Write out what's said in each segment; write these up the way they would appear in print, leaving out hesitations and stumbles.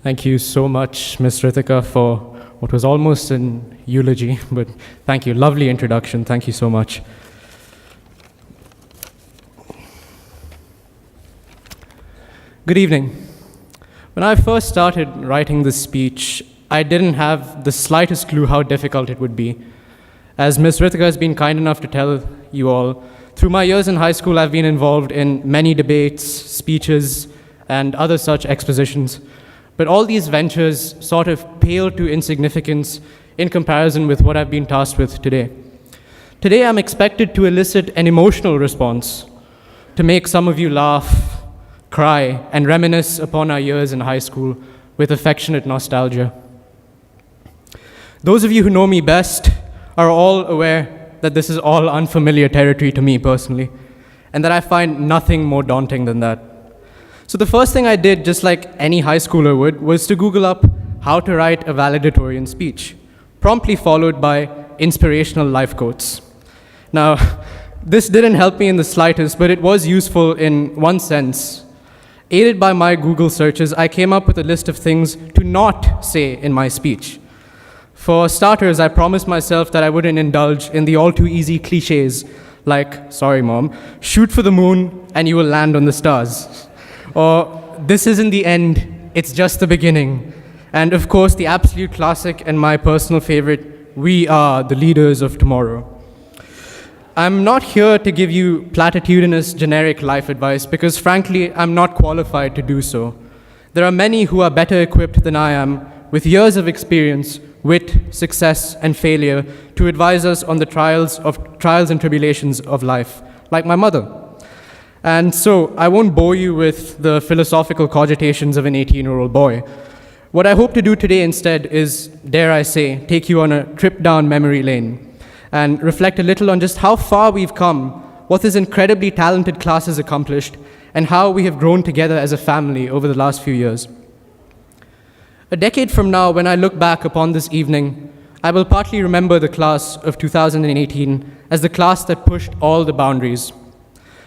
Thank you so much, Ms. Ritika, for what was almost an eulogy, but thank you. Lovely introduction. Thank you so much. Good evening. When I first started writing this speech, I didn't have the slightest clue how difficult it would be. As Ms. Ritika has been kind enough to tell you all, through my years in high school, I've been involved in many debates, speeches, and other such expositions. But all these ventures sort of pale to insignificance in comparison with what I've been tasked with today. Today, I'm expected to elicit an emotional response, to make some of you laugh, cry, and reminisce upon our years in high school with affectionate nostalgia. Those of you who know me best are all aware that this is all unfamiliar territory to me personally, and that I find nothing more daunting than that. So the first thing I did, just like any high schooler would, was to Google up how to write a valedictorian speech, promptly followed by inspirational life quotes. Now, this didn't help me in the slightest, but it was useful in one sense. Aided by my Google searches, I came up with a list of things to not say in my speech. For starters, I promised myself that I wouldn't indulge in the all-too-easy cliches like, sorry mom, shoot for the moon and you will land on the stars. Or, this isn't the end, it's just the beginning. And of course, the absolute classic and my personal favorite, we are the leaders of tomorrow. I'm not here to give you platitudinous generic life advice because frankly, I'm not qualified to do so. There are many who are better equipped than I am with years of experience, wit, success, and failure to advise us on the trials and tribulations of life, like my mother. And so I won't bore you with the philosophical cogitations of an 18-year-old boy. What I hope to do today instead is, dare I say, take you on a trip down memory lane and reflect a little on just how far we've come, what this incredibly talented class has accomplished, and how we have grown together as a family over the last few years. A decade from now, when I look back upon this evening, I will partly remember the class of 2018 as the class that pushed all the boundaries.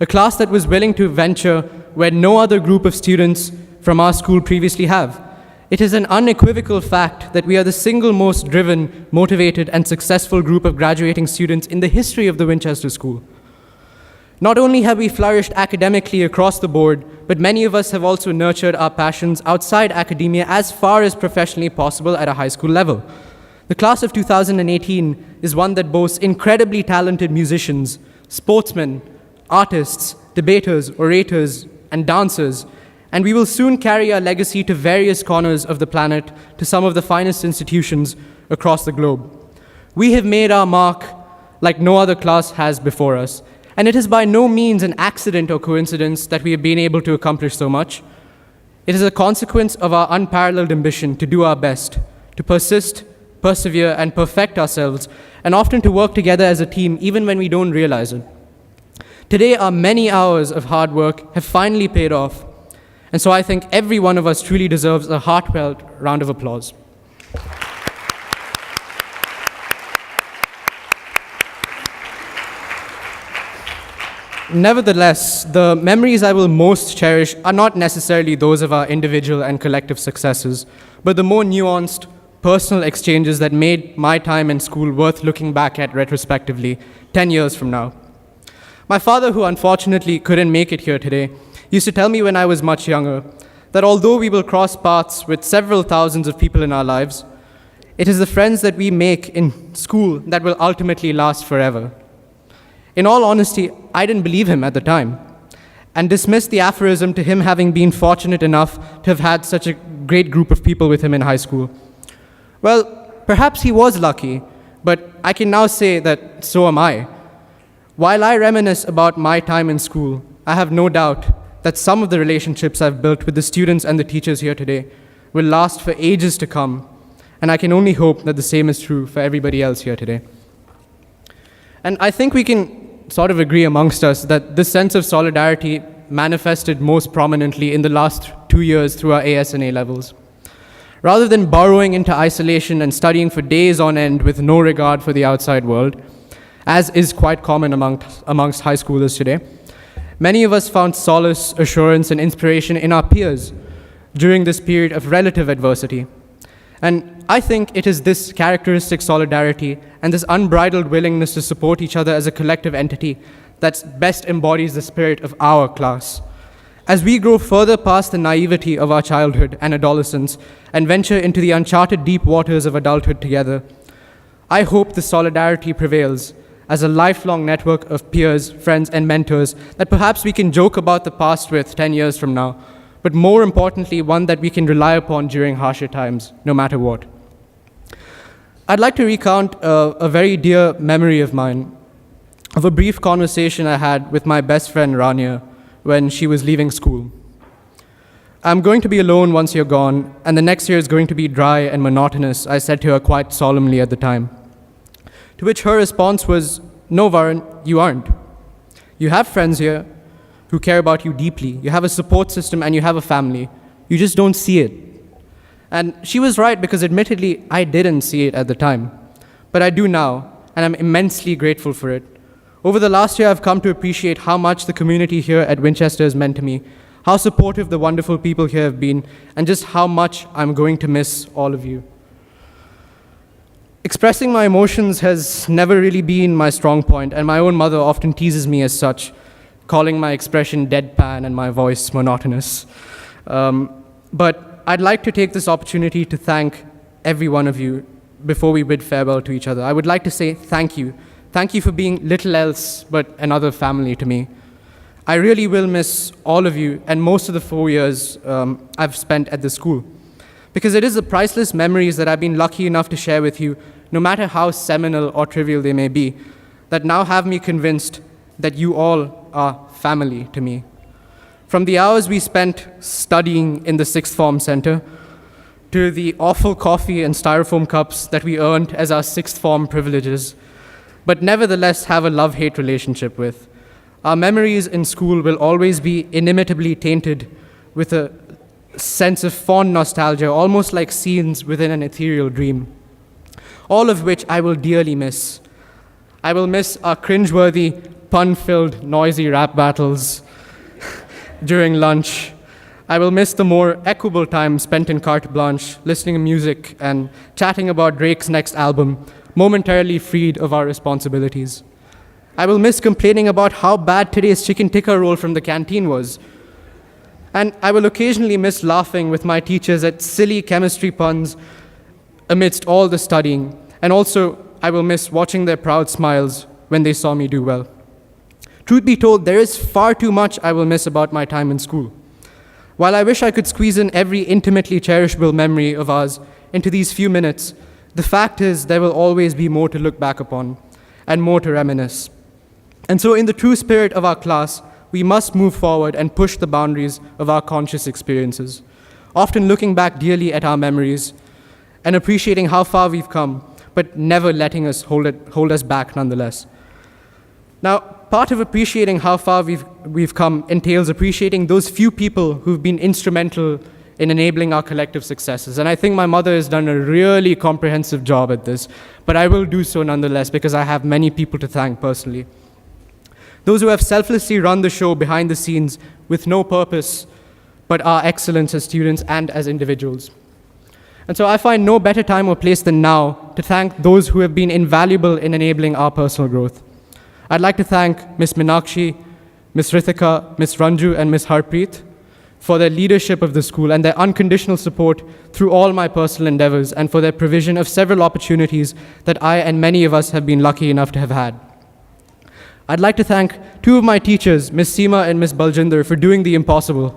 A class that was willing to venture where no other group of students from our school previously have. It is an unequivocal fact that we are the single most driven, motivated, and successful group of graduating students in the history of the Winchester School. Not only have we flourished academically across the board, but many of us have also nurtured our passions outside academia as far as professionally possible at a high school level. The class of 2018 is one that boasts incredibly talented musicians, sportsmen, artists, debaters, orators, and dancers, and we will soon carry our legacy to various corners of the planet, to some of the finest institutions across the globe. We have made our mark like no other class has before us, and it is by no means an accident or coincidence that we have been able to accomplish so much. It is a consequence of our unparalleled ambition to do our best, to persist, persevere, and perfect ourselves, and often to work together as a team even when we don't realize it. Today, our many hours of hard work have finally paid off, and so I think every one of us truly deserves a heartfelt round of applause. Nevertheless, the memories I will most cherish are not necessarily those of our individual and collective successes, but the more nuanced, personal exchanges that made my time in school worth looking back at retrospectively 10 years from now. My father, who unfortunately couldn't make it here today, used to tell me when I was much younger that although we will cross paths with several thousands of people in our lives, it is the friends that we make in school that will ultimately last forever. In all honesty, I didn't believe him at the time and dismissed the aphorism to him having been fortunate enough to have had such a great group of people with him in high school. Well, perhaps he was lucky, but I can now say that so am I. While I reminisce about my time in school, I have no doubt that some of the relationships I've built with the students and the teachers here today will last for ages to come, and I can only hope that the same is true for everybody else here today. And I think we can sort of agree amongst us that this sense of solidarity manifested most prominently in the last 2 years through our AS and A levels. Rather than burrowing into isolation and studying for days on end with no regard for the outside world, as is quite common amongst high schoolers today, many of us found solace, assurance, and inspiration in our peers, during this period of relative adversity. And I think it is this characteristic solidarity and this unbridled willingness to support each other as a collective entity that best embodies the spirit of our class. As we grow further past the naivety of our childhood and adolescence and venture into the uncharted deep waters of adulthood together, I hope the solidarity prevails as a lifelong network of peers, friends, and mentors that perhaps we can joke about the past with 10 years from now, but more importantly, one that we can rely upon during harsher times, no matter what. I'd like to recount a very dear memory of mine, of a brief conversation I had with my best friend Rania when she was leaving school. I'm going to be alone once you're gone, and the next year is going to be dry and monotonous, I said to her quite solemnly at the time. To which her response was, "No, Varun, you aren't. You have friends here who care about you deeply. You have a support system and you have a family. You just don't see it." And she was right, because admittedly, I didn't see it at the time. But I do now, and I'm immensely grateful for it. Over the last year, I've come to appreciate how much the community here at Winchester has meant to me, how supportive the wonderful people here have been, and just how much I'm going to miss all of you. Expressing my emotions has never really been my strong point, and my own mother often teases me as such, calling my expression deadpan and my voice monotonous. But I'd like to take this opportunity to thank every one of you before we bid farewell to each other. I would like to say thank you. Thank you for being little else but another family to me. I really will miss all of you and most of the 4 years I've spent at the school, because it is the priceless memories that I've been lucky enough to share with you, no matter how seminal or trivial they may be, that now have me convinced that you all are family to me. From the hours we spent studying in the sixth form center, to the awful coffee and styrofoam cups that we earned as our sixth form privileges, but nevertheless have a love-hate relationship with. Our memories in school will always be inimitably tainted with a sense of fond nostalgia, almost like scenes within an ethereal dream, all of which I will dearly miss. I will miss our cringeworthy, pun-filled, noisy rap battles during lunch. I will miss the more equable time spent in carte blanche, listening to music and chatting about Drake's next album, momentarily freed of our responsibilities. I will miss complaining about how bad today's chicken tikka roll from the canteen was. And I will occasionally miss laughing with my teachers at silly chemistry puns amidst all the studying. And also, I will miss watching their proud smiles when they saw me do well. Truth be told, there is far too much I will miss about my time in school. While I wish I could squeeze in every intimately cherishable memory of ours into these few minutes, the fact is there will always be more to look back upon and more to reminisce. And so in the true spirit of our class, we must move forward and push the boundaries of our conscious experiences, often looking back dearly at our memories and appreciating how far we've come, but never letting us hold us back nonetheless. Now, part of appreciating how far we've come entails appreciating those few people who've been instrumental in enabling our collective successes. And I think my mother has done a really comprehensive job at this, but I will do so nonetheless because I have many people to thank personally. Those who have selflessly run the show behind the scenes with no purpose, but are excellent as students and as individuals. And so I find no better time or place than now to thank those who have been invaluable in enabling our personal growth. I'd like to thank Ms. Minakshi, Ms. Rithika, Ms. Ranju, and Ms. Harpreet for their leadership of the school and their unconditional support through all my personal endeavors, and for their provision of several opportunities that I and many of us have been lucky enough to have had. I'd like to thank two of my teachers, Ms. Seema and Ms. Baljinder, for doing the impossible.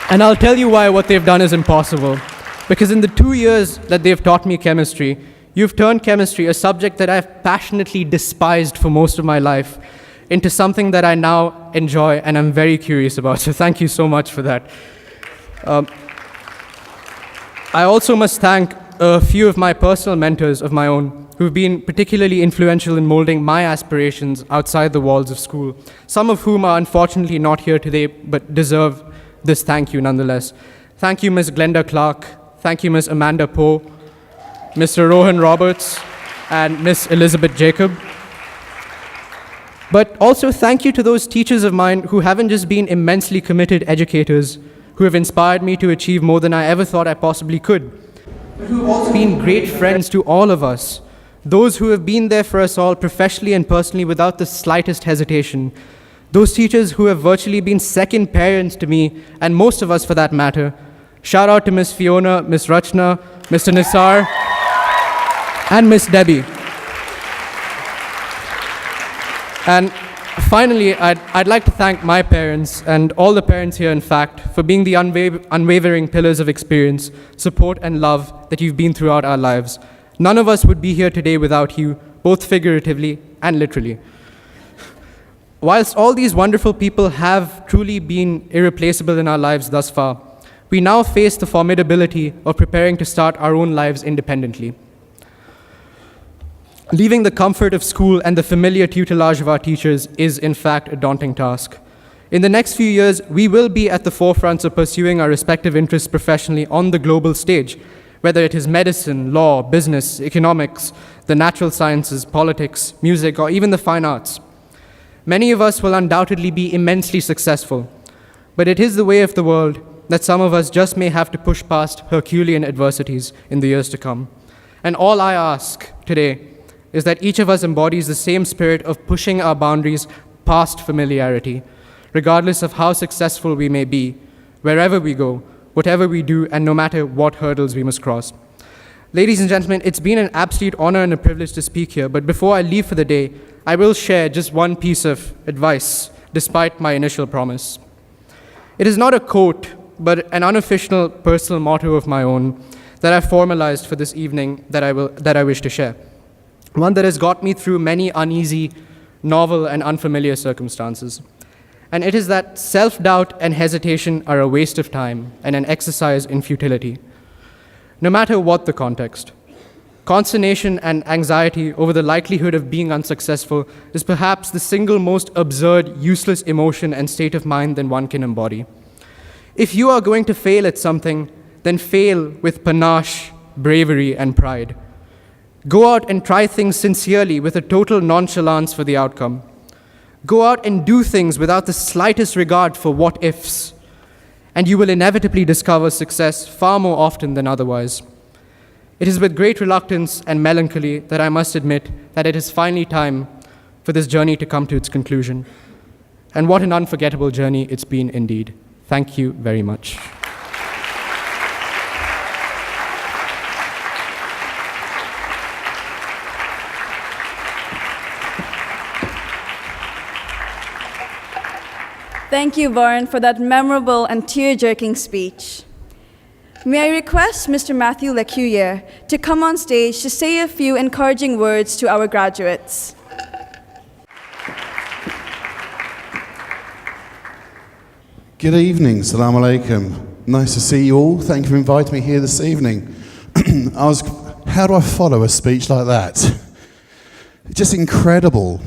And I'll tell you why what they've done is impossible. Because in the 2 years that they've taught me chemistry, you've turned chemistry, a subject that I've passionately despised for most of my life, into something that I now enjoy and I'm very curious about. So thank you so much for that. I also must thank a few of my personal mentors of my own who've been particularly influential in molding my aspirations outside the walls of school, some of whom are unfortunately not here today but deserve this thank you nonetheless. Thank you, Ms. Glenda Clark. Thank you, Ms. Amanda Poe, Mr. Rohan Roberts, and Ms. Elizabeth Jacob. But also thank you to those teachers of mine who haven't just been immensely committed educators, who have inspired me to achieve more than I ever thought I possibly could, but who have also been great friends to all of us, those who have been there for us all professionally and personally without the slightest hesitation, those teachers who have virtually been second parents to me, and most of us for that matter. Shout out to Miss Fiona, Miss Rachna, Mr. Nisar, and Miss Debbie. And finally, I'd like to thank my parents and all the parents here, in fact, for being the unwavering pillars of experience, support, and love that you've been throughout our lives. None of us would be here today without you, both figuratively and literally. Whilst all these wonderful people have truly been irreplaceable in our lives thus far, we now face the formidability of preparing to start our own lives independently. Leaving the comfort of school and the familiar tutelage of our teachers is, in fact, a daunting task. In the next few years, we will be at the forefronts of pursuing our respective interests professionally on the global stage, whether it is medicine, law, business, economics, the natural sciences, politics, music, or even the fine arts. Many of us will undoubtedly be immensely successful, but it is the way of the world that some of us just may have to push past Herculean adversities in the years to come. And all I ask today is that each of us embodies the same spirit of pushing our boundaries past familiarity, regardless of how successful we may be, wherever we go, whatever we do, and no matter what hurdles we must cross. Ladies and gentlemen, it's been an absolute honor and a privilege to speak here, but before I leave for the day, I will share just one piece of advice, despite my initial promise. It is not a quote, but an unofficial personal motto of my own that I formalized for this evening that I wish to share. One that has got me through many uneasy, novel, and unfamiliar circumstances. And it is that self-doubt and hesitation are a waste of time and an exercise in futility. No matter what the context, consternation and anxiety over the likelihood of being unsuccessful is perhaps the single most absurd, useless emotion and state of mind that one can embody. If you are going to fail at something, then fail with panache, bravery, and pride. Go out and try things sincerely with a total nonchalance for the outcome. Go out and do things without the slightest regard for what-ifs, and you will inevitably discover success far more often than otherwise. It is with great reluctance and melancholy that I must admit that it is finally time for this journey to come to its conclusion. And what an unforgettable journey it's been indeed. Thank you very much. Thank you, Varun, for that memorable and tear-jerking speech. May I request Mr. Matthew Lecuyer to come on stage to say a few encouraging words to our graduates. Good evening, Assalamu alaikum. Nice to see you all. Thank you for inviting me here this evening. How do I follow a speech like that? It's just incredible.